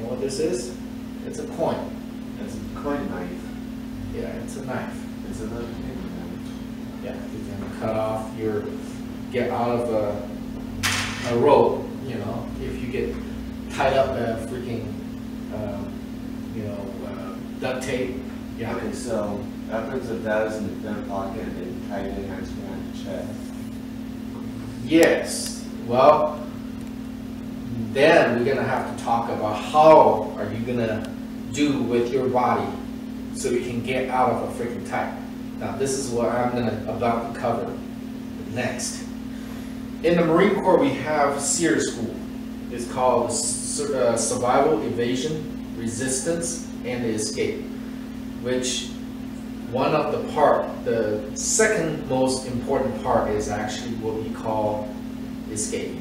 know what this is? It's a coin. It's a coin knife. Yeah, it's a knife. It's a knife. Yeah, you can cut off your, get out of a rope, you know, if you get tied up a freaking, duct tape. Yeah. Okay, so evidence of that is in the front pocket and tied it behind the chest. Yes. Well, then we're gonna have to talk about how are you gonna do with your body so you can get out of a freaking tie. Now this is what I'm about to cover next. In the Marine Corps we have SEER school. It's called Survival, Evasion, Resistance, and Escape. Which one of the second most important part is actually what we call escape.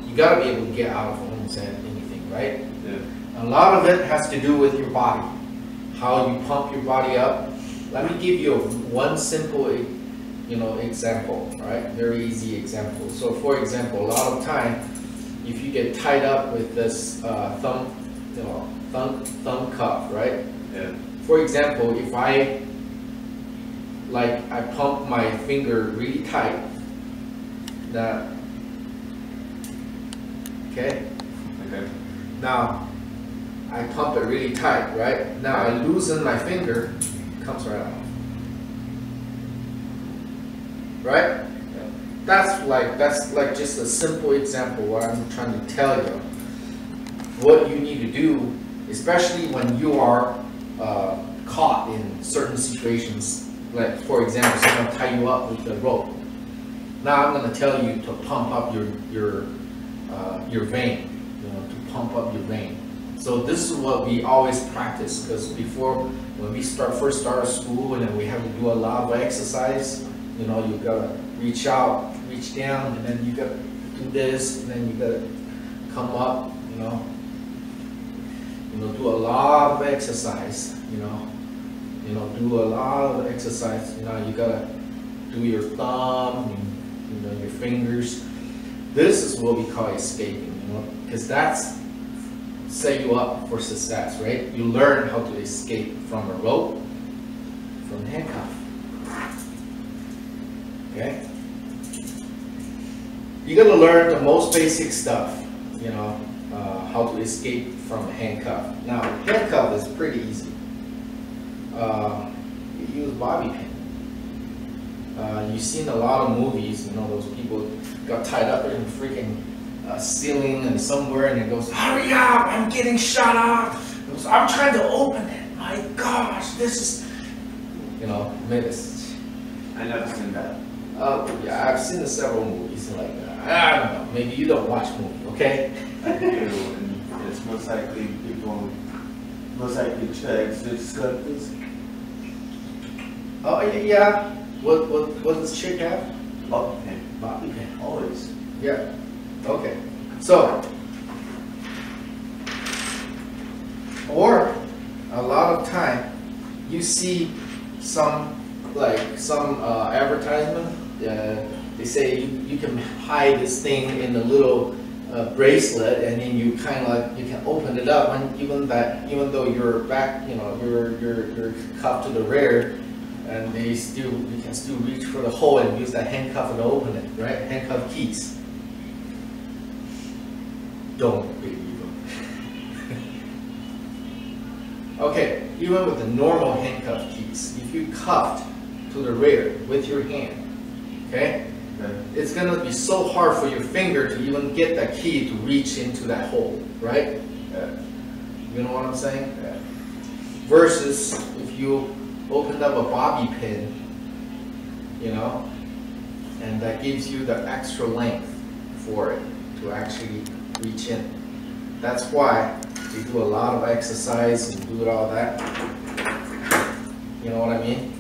You gotta be able to get out of homes and anything, right? Yeah. A lot of it has to do with your body, how you pump your body up. Let me give you one simple, example, right? Very easy example. So, for example, a lot of time, if you get tied up with this thumb cuff, right? Yeah. For example, if I pump my finger really tight, that, okay? Okay. Now, I pump it really tight, right? Now I loosen my finger, it comes right off. Right? Yeah. That's like just a simple example what I'm trying to tell you. What you need to do, especially when you are caught in certain situations, like for example, someone tie you up with a rope. Now I'm going to tell you to pump up your vein, to pump up your vein. So this is what we always practice, because before, when we first start school, and then we have to do a lot of exercise. You gotta reach out, reach down, and then you gotta do this, and then you gotta come up. Do a lot of exercise. Do a lot of exercise. You gotta do your thumb, your fingers. This is what we call escaping. Because that's set you up for success, right? You learn how to escape from a rope, from a handcuff. Okay? You gotta learn the most basic stuff, how to escape from a handcuff. Now, handcuff is pretty easy. You use bobby pin. You've seen a lot of movies, those people got tied up in freaking ceiling and somewhere, and it goes, hurry up, I'm getting shut off. It goes, I'm trying to open it. My gosh, this is, minutes. I never seen that. Yeah, I've seen several movies like that. I don't know, maybe you don't watch movies, okay? I do, and it's most likely checks this stuff is. Oh yeah. What does chick have? Bobby pin. Bobby pin. Always. Yeah. Okay. So, or a lot of time you see some advertisement. They say you can hide this thing in a little bracelet, and then you kind of you can open it up, and even though you're back, you're cuffed to the rear, and you can still reach for the hole and use that handcuff and open it, right? Handcuff keys. Don't believe them. Okay, even with the normal handcuff keys, if you cuffed to the rear with your hand, okay, it's gonna be so hard for your finger to even get that key to reach into that hole, right? You know what I'm saying? Versus if you opened up a bobby pin, and that gives you the extra length for it to actually reach in. That's why we do a lot of exercise and do all that. You know what I mean?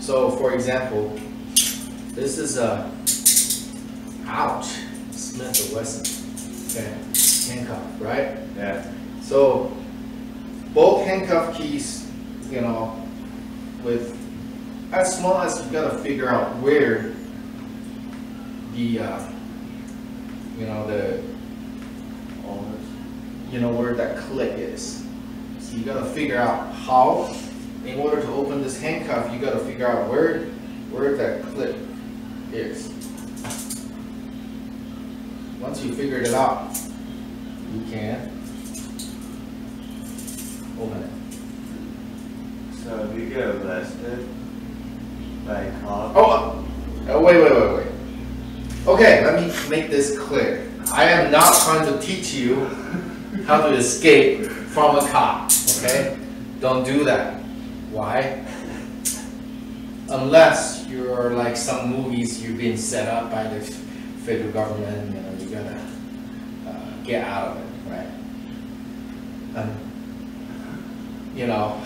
So, for example, this is a Smith & Wesson, okay, handcuff, right? Yeah. So both handcuff keys, with as small as you gotta figure out where the you know where that clip is. So you gotta figure out how, in order to open this handcuff, you gotta figure out where that clip is. Once you figured it out, you can open it. So if you get arrested by a cop. Wait. Okay, let me make this clear. I am not trying to teach you how to escape from a cop, okay? Don't do that. Why? Unless you're like some movies, you're being set up by the federal government, you know, you gotta get out of it, right? You know,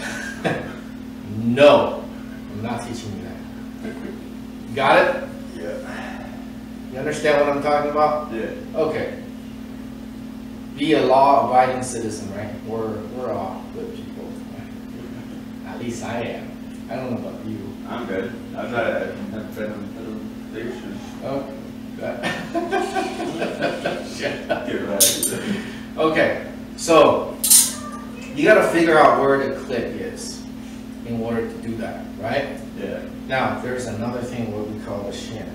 no, I'm not teaching you that. Got it? Yeah. You understand what I'm talking about? Yeah. Okay. Be a law-abiding citizen, right? We're all good people. Right? At least I am. I don't know about you. I'm good. I've been on vacation. Oh, good. Get right. Okay, so you got to figure out where the clip is in order to do that, right? Yeah. Now, there's another thing what we call the shin,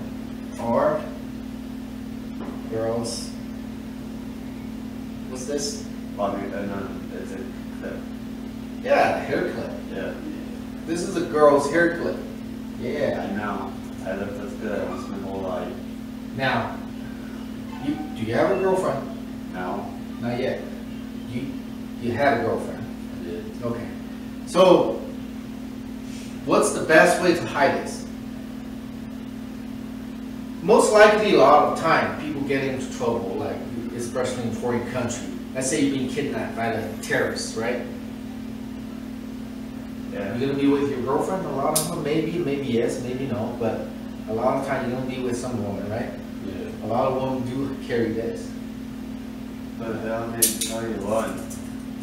or girls. What's this? No, it's a clip. Yeah, hair clip. Yeah. This is a girl's hair clip. I Yeah. know. I lived this good once my whole life. Now, do you have a girlfriend? No. Not yet. You had a girlfriend. I did. Okay. So, what's the best way to hide this? Most likely, a lot of time, people get into trouble, like especially in foreign country. Let's say you've been kidnapped by the terrorists, right? Yeah. You're gonna be with your girlfriend. A lot of them, maybe yes, maybe no. But a lot of time, you're gonna be with some woman, right? Yeah. A lot of women do carry this. But they only carry one.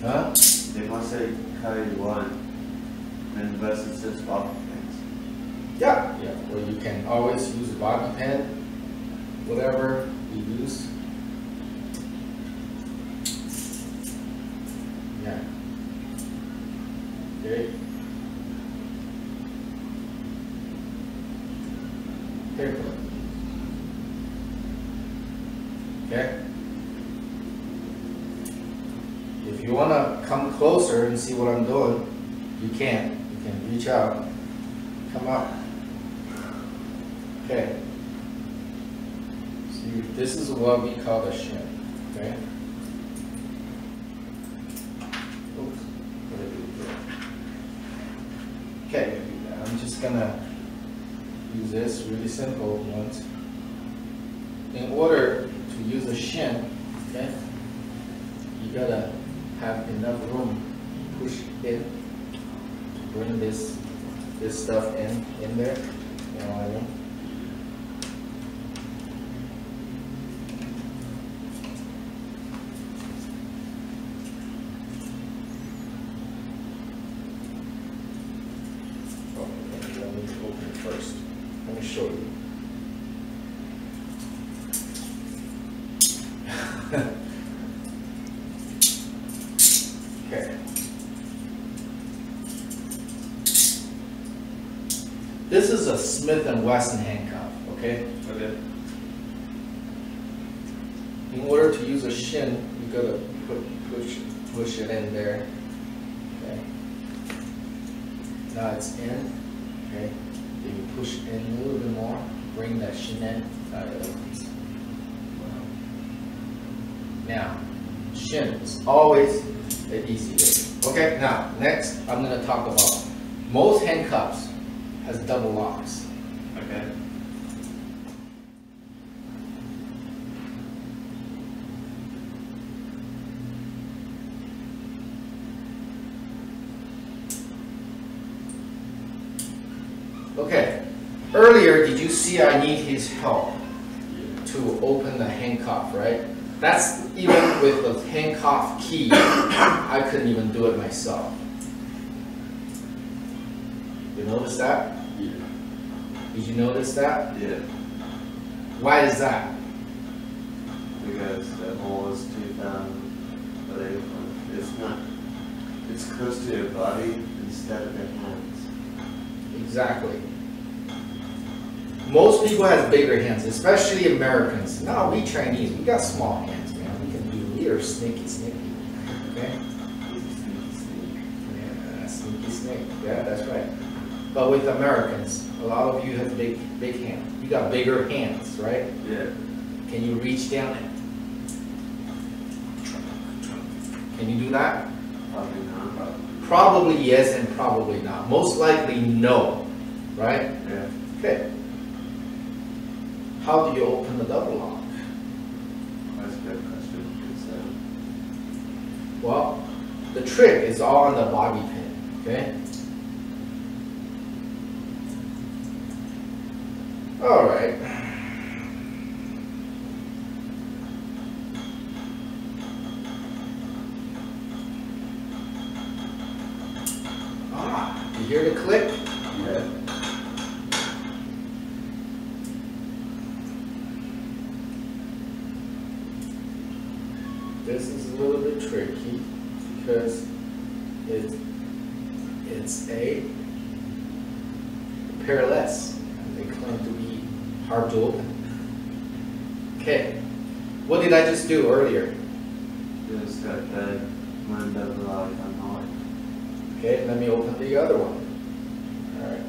Huh? They must say carry one. And the rest is just pocket things. Yeah. Yeah. Or you can always use a bobby pin, whatever you use. Yeah. Okay. Hair clip. Okay. If you want to come closer and see what I'm doing, you can. You can reach out. Come up. Okay. See, this is what we call the shin. Okay. Oops. What did I do there? Okay. I'm just gonna use this really simple ones. In order to use a shin, okay, you gotta have enough room to push in to bring this stuff in there. You know what I mean? Oh, okay, let me open it first. Let me show you. Okay. This is a Smith & Wesson handcuff, okay? Okay. In order to use a shin, you gotta push it in there. Okay. Now it's in. Okay. Then you push in a little bit more. Bring that shin in. Now it opens. Now, shin is always the easy way. Okay. Now, next I'm gonna talk about most handcuffs has double locks. Okay. Okay, earlier did you see I need his help to open the handcuff, right? That's even with the handcuff key, I couldn't even do it myself. You notice that? Yeah. Did you notice that? Yeah. Why is that? Because the hole is too thin, but they goes to your body instead of your hands. Exactly. Most people have bigger hands, especially Americans. No, we Chinese, we got small hands, man. We are sneaky. Okay? Yeah, sneaky snake. Yeah, that's right. But with Americans, a lot of you have big hands. You got bigger hands, right? Yeah. Can you reach down it? Can you do that? Probably not. Probably yes and probably not. Most likely no, right? Yeah. Okay. How do you open the double lock? That's a good question. Well, the trick is all on the bobby pin, okay? All right. You hear the click? Yeah. This is a little bit tricky because it's a pairless. They claim to be hard to open. Okay, what did I just do earlier? Just got that one double lock unlocked. Okay, let me open the other one. All right.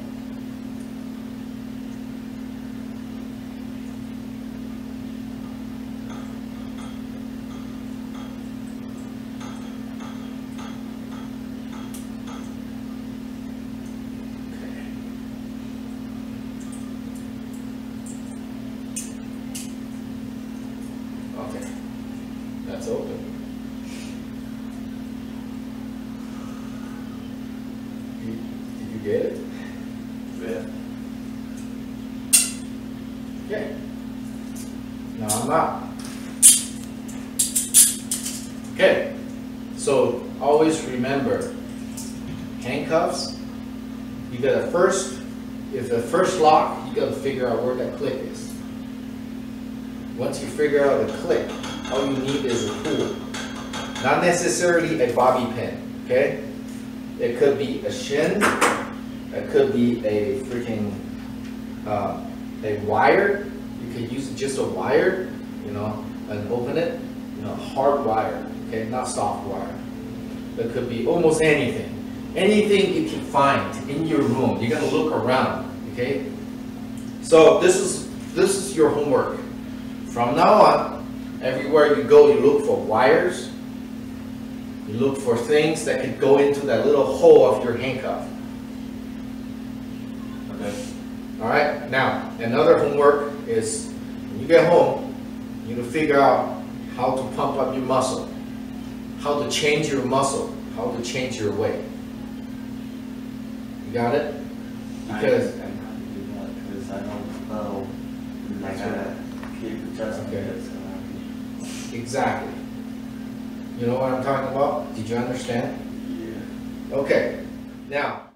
Okay, that's open. Did you get it? Yeah. Okay. Now I'm not. Okay, so always remember, handcuffs, you gotta first, if the first lock, you gotta figure out where that click is. Once you figure out the click, all you need is a tool. Not necessarily a bobby pin, okay? It could be a shin, it could be a freaking, a wire. You could use just a wire, you know, and open it, you know, hard wire, okay? Not soft wire. It could be almost anything. Anything you can find in your room. You gotta look around, okay? So this is your homework. From now on, everywhere you go, you look for wires. You look for things that could go into that little hole of your handcuff. Okay. All right. Now, another homework is when you get home, you need to figure out how to pump up your muscle, how to change your muscle, how to change your weight. You got it? Because I have to do that because I don't know. I gotta keep adjusting Okay. it. So exactly. You know what I'm talking about? Did you understand? yeah. Okay. Now.